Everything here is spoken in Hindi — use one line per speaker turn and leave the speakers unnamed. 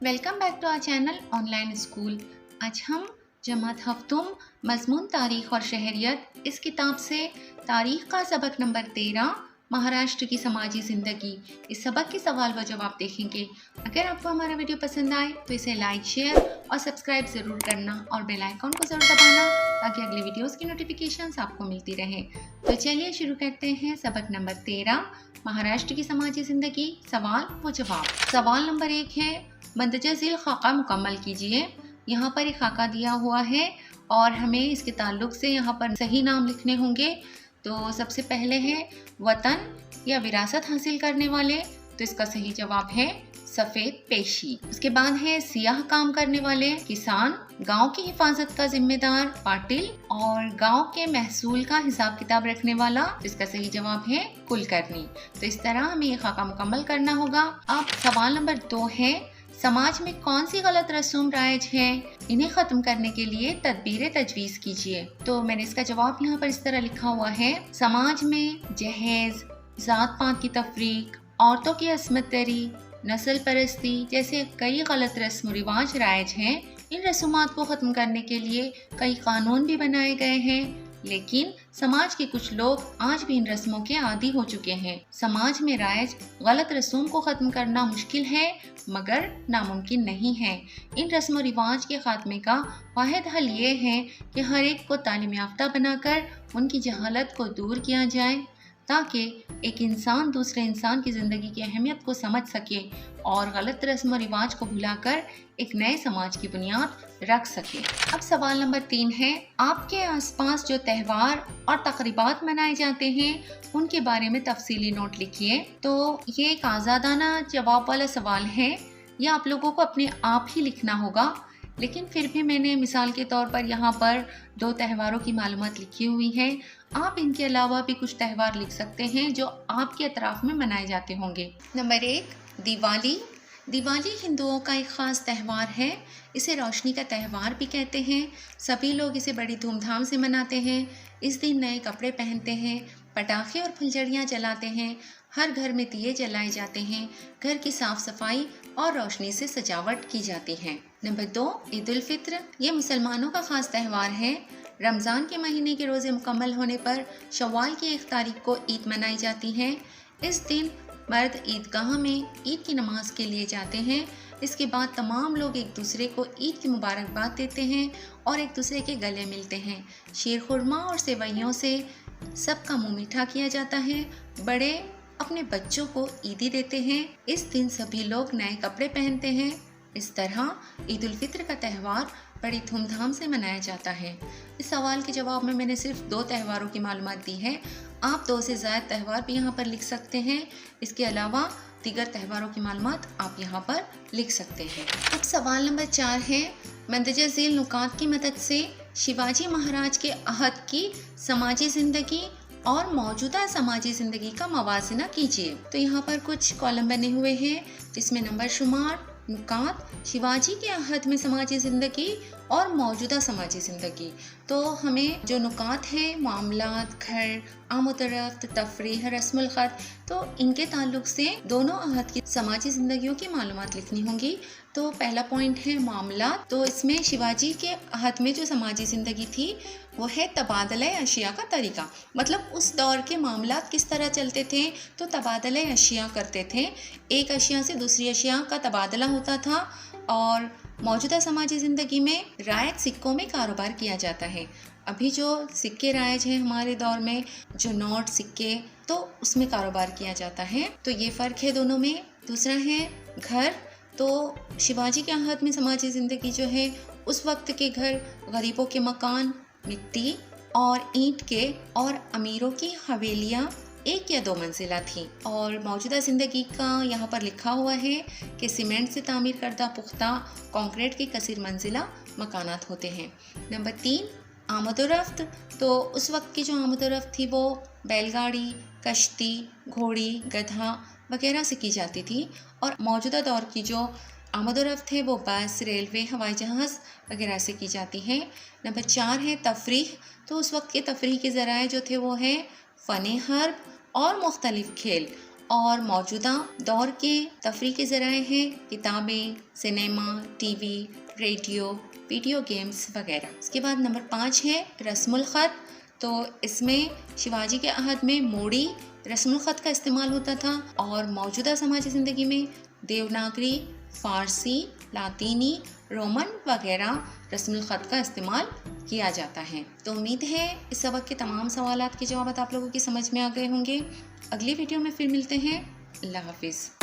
Welcome back to our channel online school. आज हम जमात हफ्तुम मजमून तारीख और शहरियत इस किताब से तारीख का सबक नंबर 13 महाराष्ट्र की समाजी ज़िंदगी इस सबक के सवाल व जवाब देखेंगे। अगर आपको हमारा वीडियो पसंद आए तो इसे लाइक शेयर और सब्सक्राइब ज़रूर करना और बेल आइकॉन को ज़रूर दबाना ताकि अगले वीडियोस की नोटिफिकेशंस आपको मिलती रहे। तो चलिए शुरू करते हैं सबक नंबर 13 महाराष्ट्र की समाजी ज़िंदगी सवाल व जवाब। सवाल नंबर 1 है मंदजा झील खाका मुकम्मल कीजिए। यहाँ पर एक खाका दिया हुआ है और हमें इसके ताल्लुक से यहाँ पर सही नाम लिखने होंगे। तो सबसे पहले है वतन या विरासत हासिल करने वाले, तो इसका सही जवाब है सफ़ेद पेशी। उसके बाद है सियाह काम करने वाले किसान, गांव की हिफाजत का जिम्मेदार पाटिल और गांव के महसूल का हिसाब किताब रखने वाला, जिसका सही जवाब है कुलकर्णी। तो इस तरह हमें ये खाका मुकम्मल करना होगा। अब सवाल नंबर 2 है समाज में कौन सी गलत रस्म राइज है, इन्हें खत्म करने के लिए तदबीरें तजवीज़ कीजिए। तो मैंने इसका जवाब यहाँ पर इस तरह लिखा हुआ है, समाज में जहेज, जात पात की तफरीक, औरतों की असमत दरी, नस्ल परस्ती जैसे कई गलत रस्म रिवाज राइज हैं। इन रसूमात को ख़त्म करने के लिए कई कानून भी बनाए गए हैं, लेकिन समाज के कुछ लोग आज भी इन रस्मों के आदी हो चुके हैं। समाज में राइज गलत रस्मों को ख़त्म करना मुश्किल है मगर नामुमकिन नहीं है। इन रस्म व रिवाज के खात्मे का वाहिद हल ये है कि हर एक को तालीम याफ्ता बनाकर उनकी जहालत को दूर किया जाए ताकि एक इंसान दूसरे इंसान की ज़िंदगी की अहमियत को समझ सके और गलत रस्म व रिवाज को भुलाकर एक नए समाज की बुनियाद रख सके। अब सवाल नंबर 3 है आपके आसपास जो त्यौहार और तकरीबात मनाए जाते हैं उनके बारे में तफसीली नोट लिखिए। तो ये एक आज़ादाना जवाब वाला सवाल है, यह आप लोगों को अपने आप ही लिखना होगा, लेकिन फिर भी मैंने मिसाल के तौर पर यहाँ पर 2 त्योहारों की मालूमात लिखी हुई है। आप इनके अलावा भी कुछ त्यौहार लिख सकते हैं जो आपके अतराफ में मनाए जाते होंगे। नंबर 1 दिवाली। दिवाली हिंदुओं का एक ख़ास त्यौहार है। इसे रोशनी का त्यौहार भी कहते हैं। सभी लोग इसे बड़ी धूमधाम से मनाते हैं। इस दिन नए कपड़े पहनते हैं, पटाखे और फुलझड़ियाँ जलाते हैं, हर घर में दिए जलाए जाते हैं, घर की साफ सफाई और रोशनी से सजावट की जाती है। नंबर 2 ईद उल फित्र। ये मुसलमानों का ख़ास त्यौहार है। रमज़ान के महीने के रोज़े मुकम्मल होने पर शव्वाल की 1 तारीख को ईद मनाई जाती है। इस दिन मर्द ईदगाह में ईद की नमाज के लिए जाते हैं। इसके बाद तमाम लोग एक दूसरे को ईद की मुबारकबाद देते हैं और एक दूसरे के गले मिलते हैं। शीर खुरमा और सेवइयों से सबका मुँह मीठा किया जाता है। बड़े अपने बच्चों को ईदी देते हैं। इस दिन सभी लोग नए कपड़े पहनते हैं। इस तरह ईद उल फित्र का त्यौहार बड़ी धूमधाम से मनाया जाता है। इस सवाल के जवाब में मैंने सिर्फ 2 त्योहारों की मालूमात दी है। आप 2 से ज़्यादा त्यौहार भी यहाँ पर लिख सकते हैं। इसके अलावा दीगर त्योहारों की मालूमात आप यहाँ पर लिख सकते हैं। अब सवाल नंबर 4 है मंदजा झील नुकात की मदद से शिवाजी महाराज के अहद की समाजी ज़िंदगी और मौजूदा समाजी ज़िंदगी का मवाजना कीजिए। तो यहाँ पर कुछ कॉलम बने हुए हैं जिसमें नंबर शुमार, नुकात, शिवाजी के अहद में समाजी ज़िंदगी और मौजूदा समाजी ज़िंदगी। तो हमें जो नुकात है मामलात, घर, आमदरफ्त, तफरीह, रस्मुल ख़त, तो इनके ताल्लुक से दोनों अहद की समाजी ज़िंदगियों की मालूमात लिखनी होंगी। तो पहला पॉइंट है मामलात। तो इसमें शिवाजी के अहद में जो समाजी ज़िंदगी थी वो है तबादला अशिया का तरीका, मतलब उस दौर के मामलात किस तरह चलते थे। तो तबादला अशिया करते थे, एक अशिया से दूसरी अशिया का तबादला होता था। और मौजूदा समाजी ज़िंदगी में रायत सिक्कों में कारोबार किया जाता है। अभी जो सिक्के राइज हैं हमारे दौर में, जो नोट सिक्के, तो उसमें कारोबार किया जाता है। तो ये फ़र्क है दोनों में। दूसरा है घर। तो शिवाजी के अहद में समाजी ज़िंदगी जो है उस वक्त के घर गरीबों के मकान मिट्टी और ईंट के और अमीरों की हवेलियाँ 1 या 2 मंजिला थी। और मौजूदा ज़िंदगी का यहाँ पर लिखा हुआ है कि सीमेंट से तामीर करदा पुख्ता कंक्रीट की कसीर मंजिला मकानात होते हैं। नंबर 3 आमदोरफ्त। तो उस वक्त की जो आमदोरफ्त थी वो बैलगाड़ी, कश्ती, घोड़ी, गधा वगैरह से की जाती थी। और मौजूदा दौर की जो आमदोरफ्त है वो बस, रेलवे, हवाई जहाज़ वगैरह से की जाती है। नंबर 4 है तफरीह। तो उस वक्त के तफरीह के ज़राए जो थे वो है फ़न हर्ब और मुख्तलिफ़ खेल। और मौजूदा दौर के तफरीह के ज़राए हैं किताबें, cinema, TV, radio, video games वगैरह। इसके बाद नंबर 5 है रस्मुल ख़त। तो इसमें शिवाजी के अहद में मोड़ी रस्मुल ख़त का इस्तेमाल होता था और मौजूदा समाजी ज़िंदगी में देवनागरी, फ़ारसी, लातीनी, रोमन वगैरह रस्मुल ख़त का इस्तेमाल किया जाता है। तो उम्मीद है इस सबक के तमाम सवालात के जवाब आप लोगों की समझ में आ गए होंगे। अगली वीडियो में फिर मिलते हैं। अल्लाह हाफिज़।